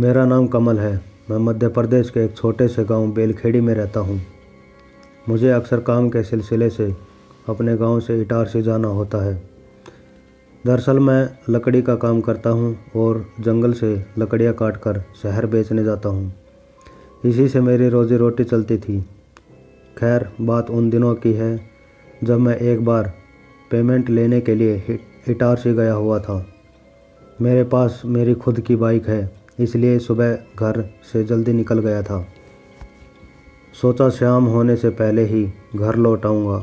मेरा नाम कमल है। मैं मध्य प्रदेश के एक छोटे से गांव बेलखेड़ी में रहता हूं। मुझे अक्सर काम के सिलसिले से अपने गांव से इटारसी जाना होता है। दरअसल मैं लकड़ी का काम करता हूं और जंगल से लकड़ियां काटकर शहर बेचने जाता हूं। इसी से मेरी रोजी रोटी चलती थी। खैर, बात उन दिनों की है जब मैं एक बार पेमेंट लेने के लिए इटारसी गया हुआ था। मेरे पास मेरी खुद की बाइक है, इसलिए सुबह घर से जल्दी निकल गया था। सोचा शाम होने से पहले ही घर लौट आऊँगा,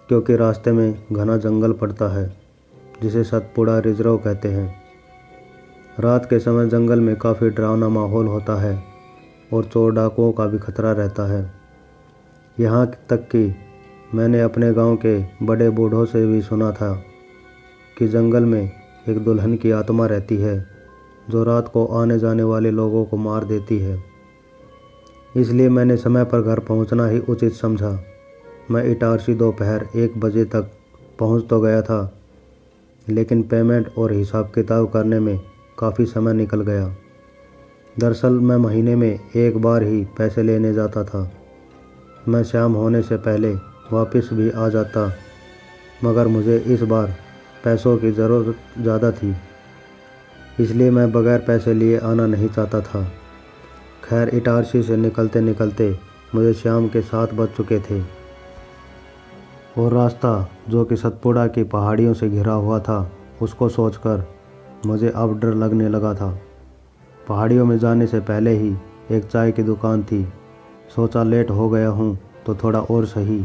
क्योंकि रास्ते में घना जंगल पड़ता है जिसे सतपुड़ा रिजर्व कहते हैं। रात के समय जंगल में काफ़ी डरावना माहौल होता है और चोर डाकुओं का भी खतरा रहता है। यहाँ तक कि मैंने अपने गांव के बड़े बूढ़ों से भी सुना था कि जंगल में एक दुल्हन की आत्मा रहती है जो रात को आने जाने वाले लोगों को मार देती है। इसलिए मैंने समय पर घर पहुंचना ही उचित समझा। मैं इटारसी दोपहर 1 बजे तक पहुंच तो गया था, लेकिन पेमेंट और हिसाब किताब करने में काफ़ी समय निकल गया। दरअसल मैं महीने में एक बार ही पैसे लेने जाता था। मैं शाम होने से पहले वापस भी आ जाता, मगर मुझे इस बार पैसों की ज़रूरत ज़्यादा थी, इसलिए मैं बगैर पैसे लिए आना नहीं चाहता था। खैर, इटारसी से निकलते निकलते मुझे शाम के 7 बज चुके थे और रास्ता जो कि सतपुड़ा की पहाड़ियों से घिरा हुआ था, उसको सोचकर मुझे अब डर लगने लगा था। पहाड़ियों में जाने से पहले ही एक चाय की दुकान थी। सोचा लेट हो गया हूँ तो थोड़ा और सही।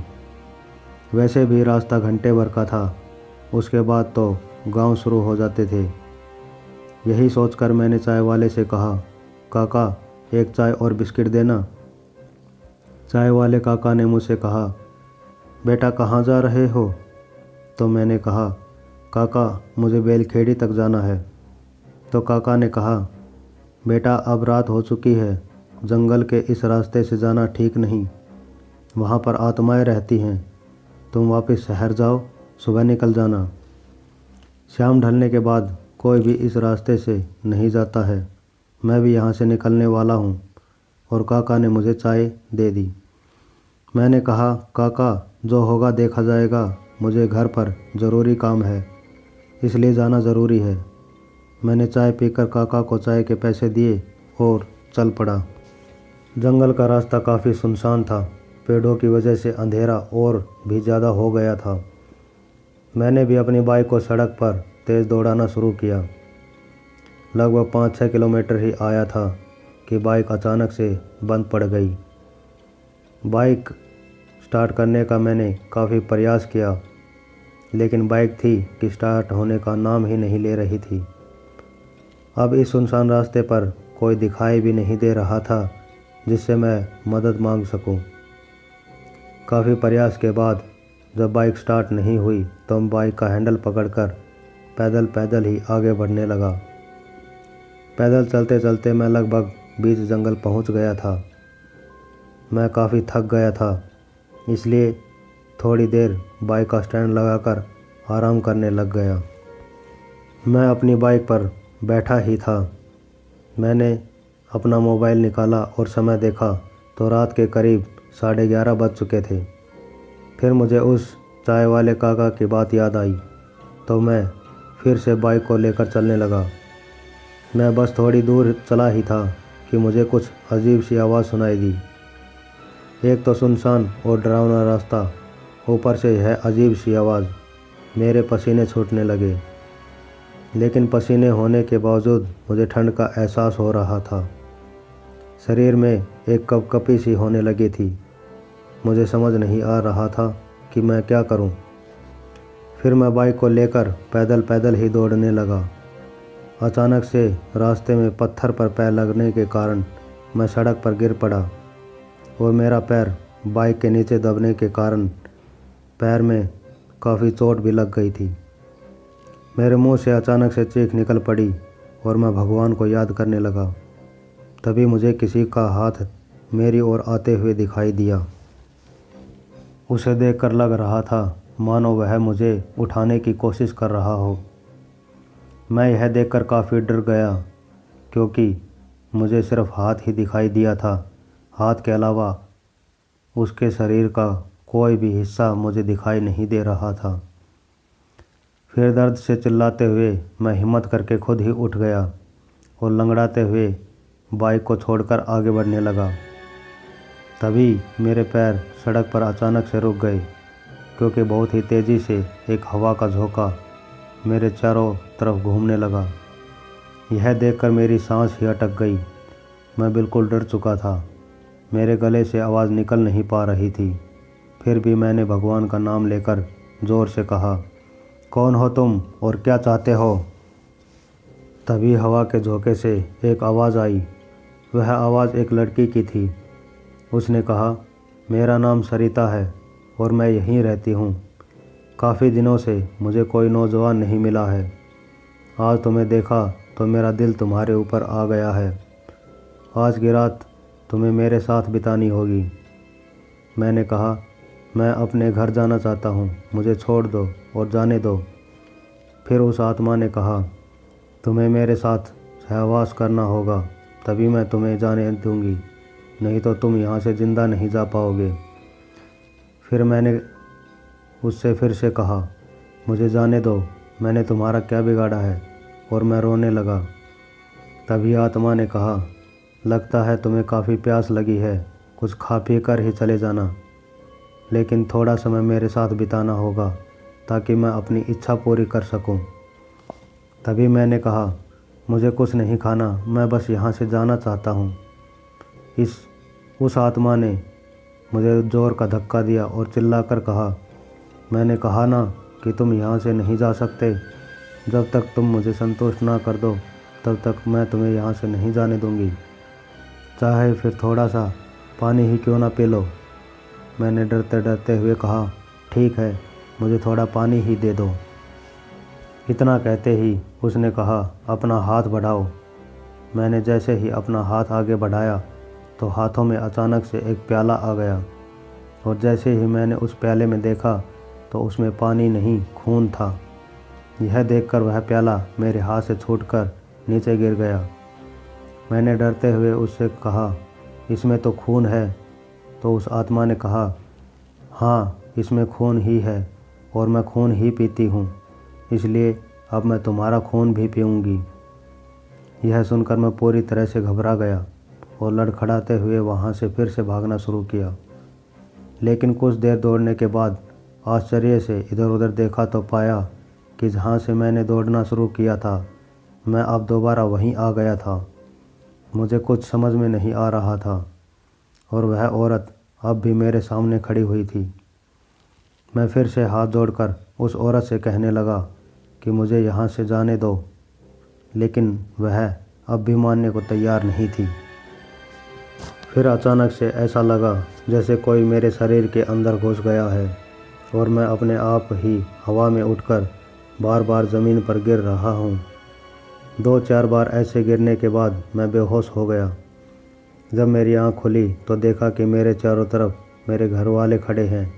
वैसे भी रास्ता घंटे भर का था, उसके बाद तो गांव शुरू हो जाते थे। यही सोचकर मैंने चाय वाले से कहा, काका एक चाय और बिस्किट देना। चाय वाले काका ने मुझसे कहा, बेटा कहाँ जा रहे हो? तो मैंने कहा, काका मुझे बेलखेड़ी तक जाना है। तो काका ने कहा, बेटा अब रात हो चुकी है, जंगल के इस रास्ते से जाना ठीक नहीं, वहाँ पर आत्माएं रहती हैं। तुम वापस शहर जाओ, सुबह निकल जाना। शाम ढलने के बाद कोई भी इस रास्ते से नहीं जाता है। मैं भी यहाँ से निकलने वाला हूँ। और काका ने मुझे चाय दे दी। मैंने कहा, काका जो होगा देखा जाएगा, मुझे घर पर ज़रूरी काम है, इसलिए जाना ज़रूरी है। मैंने चाय पीकर काका को चाय के पैसे दिए और चल पड़ा। जंगल का रास्ता काफ़ी सुनसान था। पेड़ों की वजह से अंधेरा और भी ज़्यादा हो गया था। मैंने भी अपनी बाइक को सड़क पर तेज़ दौड़ाना शुरू किया। लगभग 5-6 किलोमीटर ही आया था कि बाइक अचानक से बंद पड़ गई। बाइक स्टार्ट करने का मैंने काफ़ी प्रयास किया, लेकिन बाइक थी कि स्टार्ट होने का नाम ही नहीं ले रही थी। अब इस सुनसान रास्ते पर कोई दिखाई भी नहीं दे रहा था जिससे मैं मदद मांग सकूं। काफ़ी प्रयास के बाद जब बाइक स्टार्ट नहीं हुई तो मैं बाइक का हैंडल पकड़कर पैदल पैदल ही आगे बढ़ने लगा। पैदल चलते चलते मैं लगभग बीच जंगल पहुंच गया था। मैं काफ़ी थक गया था, इसलिए थोड़ी देर बाइक का स्टैंड लगाकर आराम करने लग गया। मैं अपनी बाइक पर बैठा ही था। मैंने अपना मोबाइल निकाला और समय देखा तो रात के करीब 11:30 बज चुके थे। फिर मुझे उस चाय वाले काका की बात याद आई, तो मैं फिर से बाइक को लेकर चलने लगा। मैं बस थोड़ी दूर चला ही था कि मुझे कुछ अजीब सी आवाज़ सुनाई दी। एक तो सुनसान और डरावना रास्ता, ऊपर से यह अजीब सी आवाज़। मेरे पसीने छूटने लगे, लेकिन पसीने होने के बावजूद मुझे ठंड का एहसास हो रहा था। शरीर में एक कपकपी सी होने लगी थी। मुझे समझ नहीं आ रहा था कि मैं क्या करूं। फिर मैं बाइक को लेकर पैदल पैदल ही दौड़ने लगा। अचानक से रास्ते में पत्थर पर पैर लगने के कारण मैं सड़क पर गिर पड़ा और मेरा पैर बाइक के नीचे दबने के कारण पैर में काफ़ी चोट भी लग गई थी। मेरे मुंह से अचानक से चीख निकल पड़ी और मैं भगवान को याद करने लगा। तभी मुझे किसी का हाथ मेरी ओर आते हुए दिखाई दिया। उसे देखकर लग रहा था मानो वह मुझे उठाने की कोशिश कर रहा हो। मैं यह देखकर काफ़ी डर गया, क्योंकि मुझे सिर्फ हाथ ही दिखाई दिया था। हाथ के अलावा उसके शरीर का कोई भी हिस्सा मुझे दिखाई नहीं दे रहा था। फिर दर्द से चिल्लाते हुए मैं हिम्मत करके खुद ही उठ गया और लंगड़ाते हुए बाइक को छोड़कर आगे बढ़ने लगा। तभी मेरे पैर सड़क पर अचानक से रुक गए, क्योंकि बहुत ही तेज़ी से एक हवा का झोंका मेरे चारों तरफ घूमने लगा। यह देखकर मेरी सांस ही अटक गई। मैं बिल्कुल डर चुका था। मेरे गले से आवाज़ निकल नहीं पा रही थी। फिर भी मैंने भगवान का नाम लेकर ज़ोर से कहा, कौन हो तुम और क्या चाहते हो? तभी हवा के झोंके से एक आवाज़ आई। वह आवाज़ एक लड़की की थी। उसने कहा, मेरा नाम सरिता है और मैं यहीं रहती हूँ। काफ़ी दिनों से मुझे कोई नौजवान नहीं मिला है। आज तुम्हें देखा तो मेरा दिल तुम्हारे ऊपर आ गया है। आज की रात तुम्हें मेरे साथ बितानी होगी। मैंने कहा, मैं अपने घर जाना चाहता हूँ, मुझे छोड़ दो और जाने दो। फिर उस आत्मा ने कहा, तुम्हें मेरे साथ सहवास करना होगा, तभी मैं तुम्हें जाने दूंगी, नहीं तो तुम यहाँ से ज़िंदा नहीं जा पाओगे। फिर मैंने उससे फिर से कहा, मुझे जाने दो, मैंने तुम्हारा क्या बिगाड़ा है? और मैं रोने लगा। तभी आत्मा ने कहा, लगता है तुम्हें काफ़ी प्यास लगी है, कुछ खा पी कर ही चले जाना, लेकिन थोड़ा समय मेरे साथ बिताना होगा ताकि मैं अपनी इच्छा पूरी कर सकूं। तभी मैंने कहा, मुझे कुछ नहीं खाना, मैं बस यहाँ से जाना चाहता हूँ। उस आत्मा ने मुझे ज़ोर का धक्का दिया और चिल्लाकर कहा, मैंने कहा ना कि तुम यहाँ से नहीं जा सकते। जब तक तुम मुझे संतुष्ट ना कर दो तब तक मैं तुम्हें यहाँ से नहीं जाने दूँगी, चाहे फिर थोड़ा सा पानी ही क्यों ना पी लो। मैंने डरते डरते हुए कहा, ठीक है, मुझे थोड़ा पानी ही दे दो। इतना कहते ही उसने कहा, अपना हाथ बढ़ाओ। मैंने जैसे ही अपना हाथ आगे बढ़ाया तो हाथों में अचानक से एक प्याला आ गया, और जैसे ही मैंने उस प्याले में देखा तो उसमें पानी नहीं, खून था। यह देखकर वह प्याला मेरे हाथ से छूटकर नीचे गिर गया। मैंने डरते हुए उससे कहा, इसमें तो खून है। तो उस आत्मा ने कहा, हाँ, इसमें खून ही है और मैं खून ही पीती हूँ, इसलिए अब मैं तुम्हारा खून भी पीऊँगी। यह सुनकर मैं पूरी तरह से घबरा गया और लड़खड़ाते हुए वहाँ से फिर से भागना शुरू किया। लेकिन कुछ देर दौड़ने के बाद आश्चर्य से इधर उधर देखा तो पाया कि जहाँ से मैंने दौड़ना शुरू किया था, मैं अब दोबारा वहीं आ गया था। मुझे कुछ समझ में नहीं आ रहा था और वह औरत अब भी मेरे सामने खड़ी हुई थी। मैं फिर से हाथ जोड़कर उस औरत से कहने लगा कि मुझे यहाँ से जाने दो, लेकिन वह अब भी मानने को तैयार नहीं थी। फिर अचानक से ऐसा लगा जैसे कोई मेरे शरीर के अंदर घुस गया है और मैं अपने आप ही हवा में उठकर बार बार ज़मीन पर गिर रहा हूँ। 2-4 बार ऐसे गिरने के बाद मैं बेहोश हो गया। जब मेरी आँख खुली तो देखा कि मेरे चारों तरफ मेरे घर वाले खड़े हैं।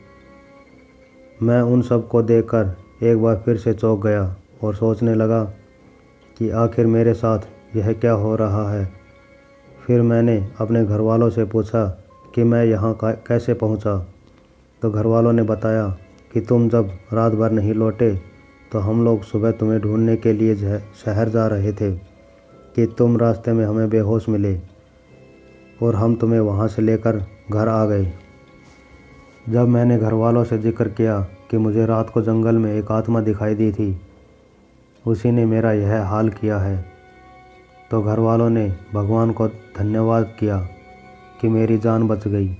मैं उन सब को देखकर एक बार फिर से चौंक गया और सोचने लगा कि आखिर मेरे साथ यह क्या हो रहा है। फिर मैंने अपने घर वालों से पूछा कि मैं यहाँ कैसे पहुँचा। तो घर वालों ने बताया कि तुम जब रात भर नहीं लौटे तो हम लोग सुबह तुम्हें ढूंढने के लिए शहर जा रहे थे कि तुम रास्ते में हमें बेहोश मिले और हम तुम्हें वहाँ से लेकर घर आ गए। जब मैंने घर वालों से जिक्र किया कि मुझे रात को जंगल में एक आत्मा दिखाई दी थी, उसी ने मेरा यह हाल किया है, तो घर वालों ने भगवान को धन्यवाद किया कि मेरी जान बच गई।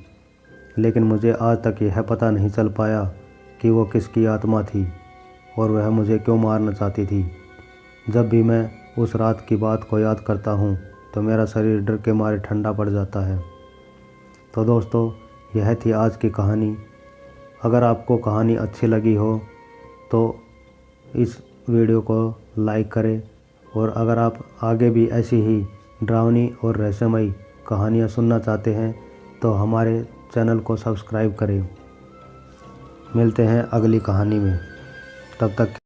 लेकिन मुझे आज तक यह पता नहीं चल पाया कि वो किसकी आत्मा थी और वह मुझे क्यों मारना चाहती थी। जब भी मैं उस रात की बात को याद करता हूँ तो मेरा शरीर डर के मारे ठंडा पड़ जाता है। तो दोस्तों, यह थी आज की कहानी। अगर आपको कहानी अच्छी लगी हो तो इस वीडियो को लाइक करें, और अगर आप आगे भी ऐसी ही डरावनी और रहस्यमयी कहानियाँ सुनना चाहते हैं तो हमारे चैनल को सब्सक्राइब करें। मिलते हैं अगली कहानी में, तब तक